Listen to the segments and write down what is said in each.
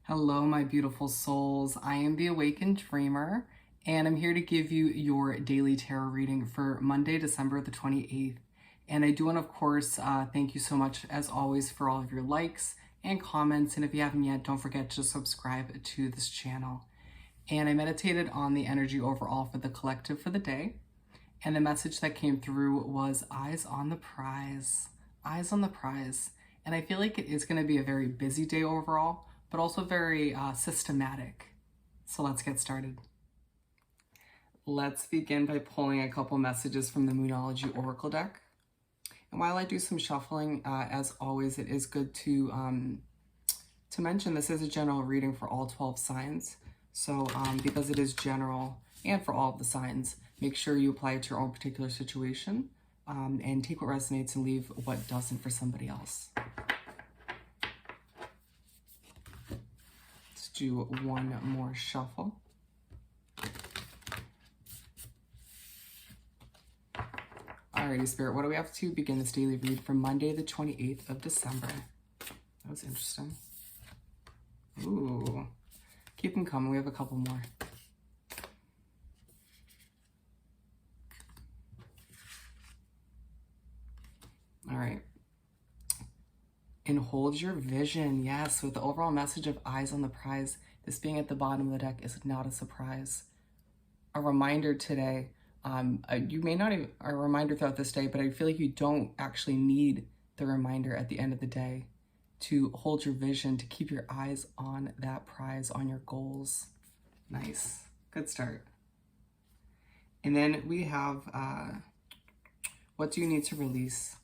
Hello, my beautiful souls. I am the Awakened Dreamer, and I'm here to give you your daily tarot reading for Monday, December the 28th. And I do want to, of course, thank you so much, as always, for all of your likes and comments. And if you haven't yet, don't forget to subscribe to this channel. And I meditated on the energy overall for the collective for the day. And the message that came through was eyes on the prize. Eyes on the prize. And I feel like it is going to be a very busy day overall, but also very systematic. So let's get started. Let's begin by pulling a couple messages from the Moonology Oracle deck. And while I do some shuffling, as always, it is good to mention this is a general reading for all 12 signs. So because it is general and for all of the signs, make sure you apply it to your own particular situation and take what resonates and leave what doesn't for somebody else. Let's do one more shuffle. Alrighty, Spirit, what do we have to begin this daily read for Monday, the 28th of December? That was interesting. Ooh. Keep them coming. We have a couple more. All right. And hold your vision. Yes, with the overall message of eyes on the prize, this being at the bottom of the deck is not a surprise. A reminder today, you may not even, a reminder throughout this day, but I feel like you don't actually need the reminder at the end of the day to hold your vision, to keep your eyes on that prize, on your goals. Nice. Good start. And then we have, what do you need to release?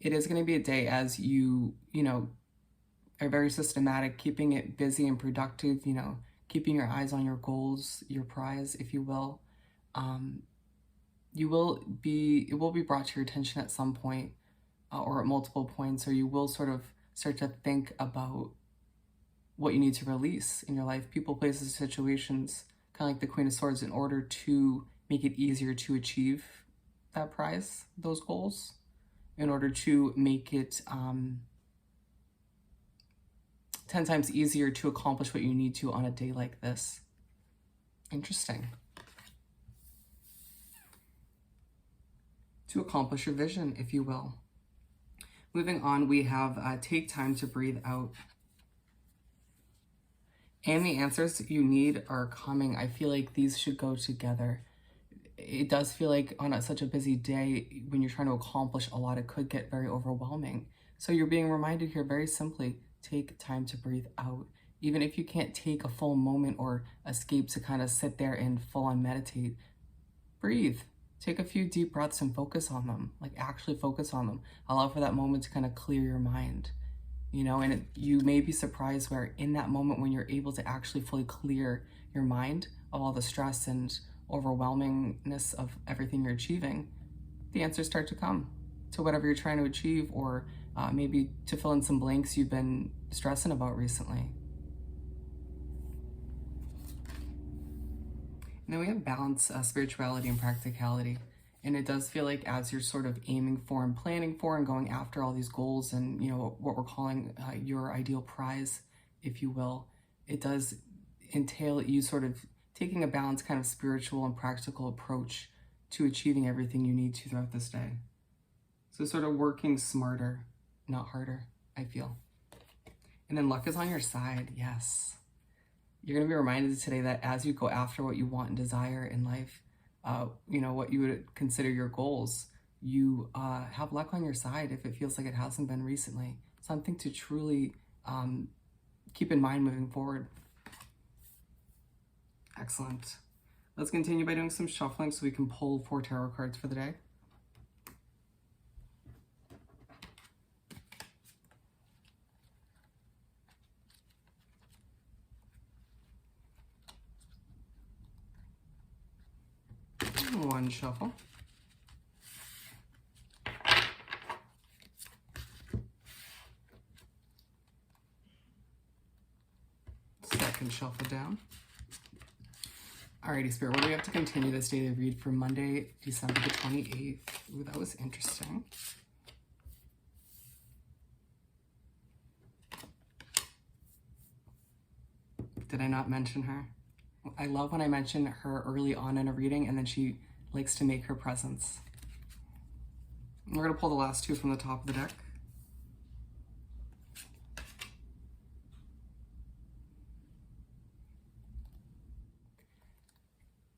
It is going to be a day as you are very systematic, keeping it busy and productive, keeping your eyes on your goals, your prize, if you will. It will be brought to your attention at some point or at multiple points, or you will sort of start to think about what you need to release in your life, people, places, situations, kind of like the Queen of Swords, in order to make it easier to achieve that prize, those goals, in order to make it 10 times easier to accomplish what you need to on a day like this. Interesting. To accomplish your vision, if you will. Moving on, we have take time to breathe out. And the answers you need are coming. I feel like these should go together. It does feel like on such a busy day, when you're trying to accomplish a lot, it could get very overwhelming. So you're being reminded here very simply, take time to breathe out. Even if you can't take a full moment or escape to kind of sit there and full on meditate, breathe. Take a few deep breaths and focus on them, like actually focus on them. Allow for that moment to kind of clear your mind, and you may be surprised where in that moment when you're able to actually fully clear your mind of all the stress and overwhelmingness of everything you're achieving, the answers start to come to whatever you're trying to achieve, or maybe to fill in some blanks you've been stressing about recently. And then we have balance, spirituality, and practicality. And it does feel like as you're sort of aiming for and planning for and going after all these goals and, what we're calling your ideal prize, if you will, it does entail you sort of taking a balanced kind of spiritual and practical approach to achieving everything you need to throughout this day. So sort of working smarter, not harder, I feel. And then luck is on your side, yes. You're going to be reminded today that as you go after what you want and desire in life, what you would consider your goals, you have luck on your side if it feels like it hasn't been recently. Something to truly keep in mind moving forward. Excellent. Let's continue by doing some shuffling so we can pull 4 tarot cards for the day. One shuffle. Second shuffle down. Alrighty, Spirit, what do we have to continue this daily read for Monday, December the 28th? Ooh, that was interesting. Did I not mention her? I love when I mention her early on in a reading and then she likes to make her presence. We're going to pull the last two from the top of the deck.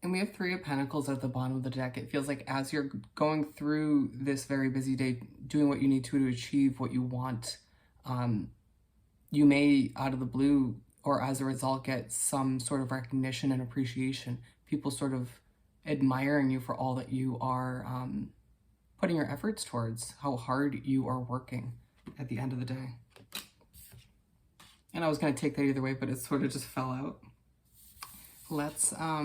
And we have Three of Pentacles at the bottom of the deck. It feels like as you're going through this very busy day, doing what you need to achieve what you want, you may, out of the blue, or as a result, get some sort of recognition and appreciation. People sort of admiring you for all that you are putting your efforts towards, how hard you are working at the end of the day. And I was going to take that either way, but it sort of just fell out. Let's, all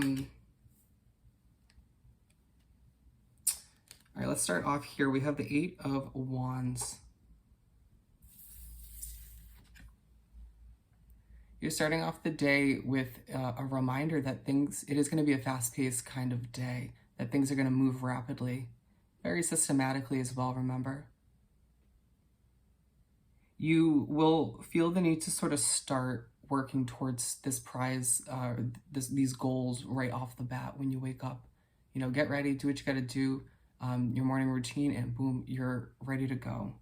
right, let's start off here. We have the Eight of Wands. You're starting off the day with a reminder that it is going to be a fast-paced kind of day, that things are going to move rapidly, very systematically as well, remember. You will feel the need to sort of start working towards this prize, these goals right off the bat when you wake up. You know, get ready, do what you got to do, your morning routine, and boom, you're ready to go.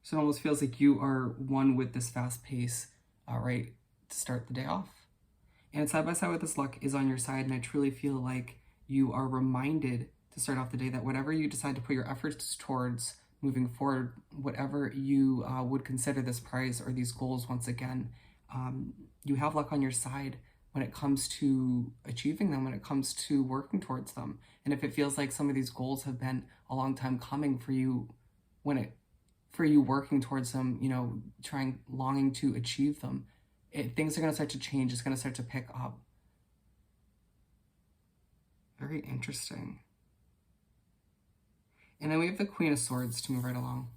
So it almost feels like you are one with this fast pace, right, to start the day off. And side by side with this, luck is on your side, and I truly feel like you are reminded to start off the day that whatever you decide to put your efforts towards moving forward, whatever you would consider this prize or these goals, once again, you have luck on your side when it comes to achieving them, when it comes to working towards them. And if it feels like some of these goals have been a long time coming for you, for you working towards them, you know, longing to achieve them, things are going to start to change. It's going to start to pick up. Very interesting. And then we have the Queen of Swords to move right along.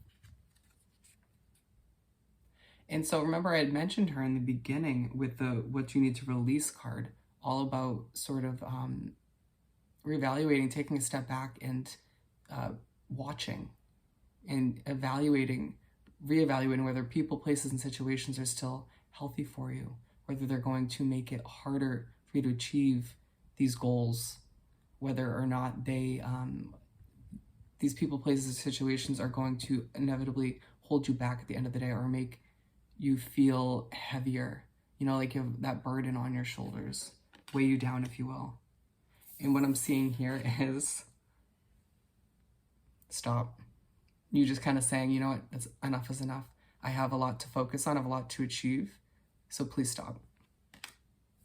And so remember, I had mentioned her in the beginning with the what you need to release card, all about sort of reevaluating, taking a step back and watching and reevaluating whether people, places, and situations are still healthy for you, whether they're going to make it harder for you to achieve these goals, whether or not these people, places, and situations are going to inevitably hold you back at the end of the day or make you feel heavier, you know, like you have that burden on your shoulders, weigh you down, if you will. And what I'm seeing here is stop. You just kind of saying, you know what, enough is enough. I have a lot to focus on, I have a lot to achieve, so please stop.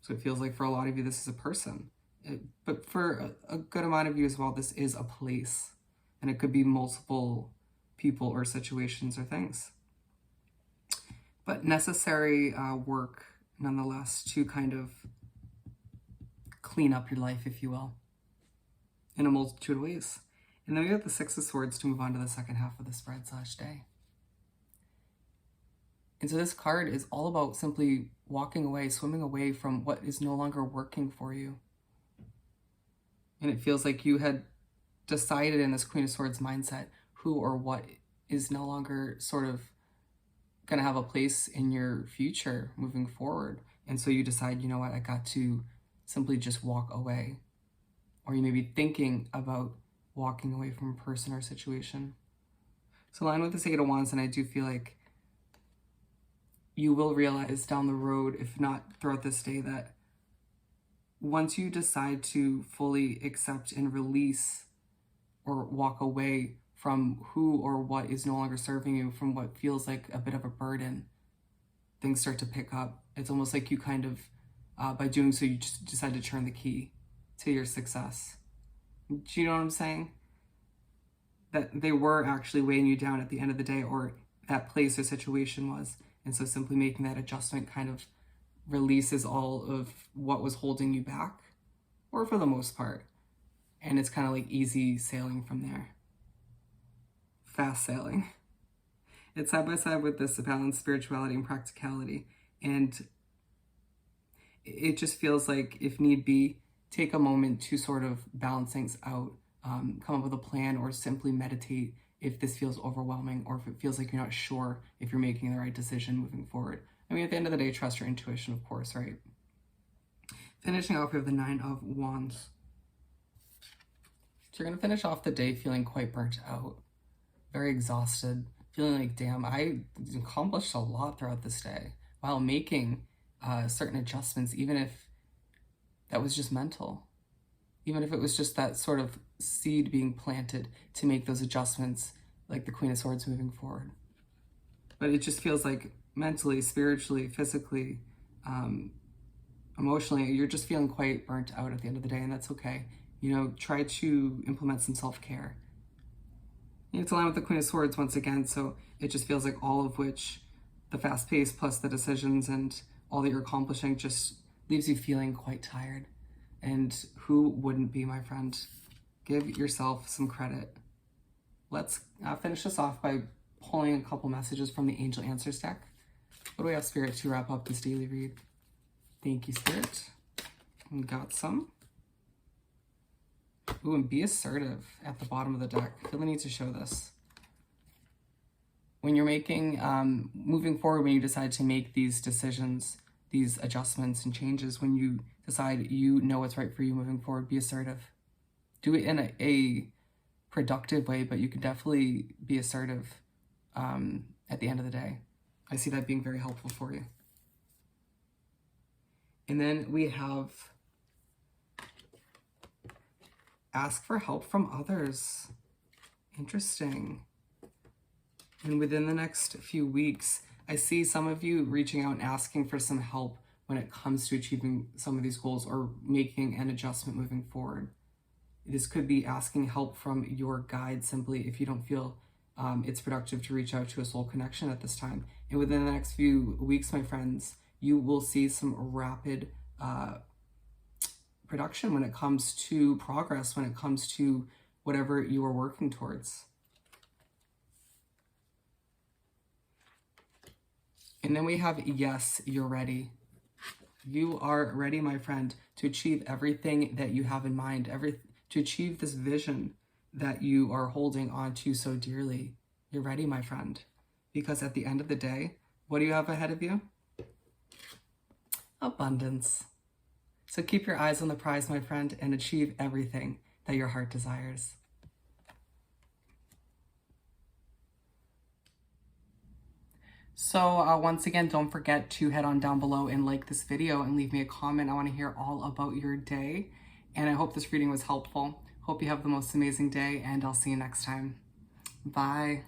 So it feels like for a lot of you, this is a person. But for a good amount of you as well, this is a place. And it could be multiple people or situations or things. But necessary work, nonetheless, to kind of clean up your life, if you will, in a multitude of ways. And then we have the Six of Swords to move on to the second half of the spread/day. And so this card is all about simply walking away, swimming away from what is no longer working for you. And it feels like you had decided in this Queen of Swords mindset who or what is no longer sort of going to have a place in your future moving forward. And so you decide, you know what, I got to simply just walk away. Or you may be thinking about walking away from a person or situation. So align with this Eight of Wands, and I do feel like you will realize down the road, if not throughout this day, that once you decide to fully accept and release or walk away from who or what is no longer serving you, from what feels like a bit of a burden, things start to pick up. It's almost like you kind of, by doing so, you just decide to turn the key to your success. Do you know what I'm saying? That they were actually weighing you down at the end of the day, or that place or situation was. And so simply making that adjustment kind of releases all of what was holding you back, or for the most part. And it's kind of like easy sailing from there. Fast sailing. It's side by side with this balance, spirituality, and practicality. And it just feels like, if need be, take a moment to sort of balance things out, come up with a plan, or simply meditate if this feels overwhelming, or if it feels like you're not sure if you're making the right decision moving forward. I mean, at the end of the day, trust your intuition, of course, right? Finishing off, we have the Nine of Wands. So you're going to finish off the day feeling quite burnt out, very exhausted, feeling like, damn, I accomplished a lot throughout this day while making certain adjustments, even if that was just mental, even if it was just that sort of seed being planted to make those adjustments, like the Queen of Swords moving forward. But it just feels like mentally, spiritually, physically, emotionally, you're just feeling quite burnt out at the end of the day, and that's okay. You know, try to implement some self-care. You have to align with the Queen of Swords once again, so it just feels like all of which, the fast pace plus the decisions and all that you're accomplishing just leaves you feeling quite tired. And who wouldn't be, my friend? Give yourself some credit. Let's finish this off by pulling a couple messages from the Angel Answers deck. What do we have, Spirit, to wrap up this daily read? Thank you, Spirit. We got some. Ooh, and be assertive at the bottom of the deck. I feel the need to show this. When you're making, moving forward, when you decide to make these decisions, these adjustments and changes, when you decide you know what's right for you moving forward, be assertive. Do it in a productive way, but you can definitely be assertive at the end of the day. I see that being very helpful for you. And then we have ask for help from others. Interesting. And within the next few weeks, I see some of you reaching out and asking for some help when it comes to achieving some of these goals or making an adjustment moving forward. This could be asking help from your guide simply if you don't feel it's productive to reach out to a soul connection at this time. And within the next few weeks, my friends, you will see some rapid production when it comes to progress, when it comes to whatever you are working towards. And then we have, yes, you're ready. You are ready, my friend, to achieve everything that you have in mind, to achieve this vision that you are holding on to so dearly. You're ready, my friend. Because at the end of the day, what do you have ahead of you? Abundance. So keep your eyes on the prize, my friend, and achieve everything that your heart desires. So once again, don't forget to head on down below and like this video and leave me a comment. I want to hear all about your day. And I hope this reading was helpful. Hope you have the most amazing day, and I'll see you next time. Bye.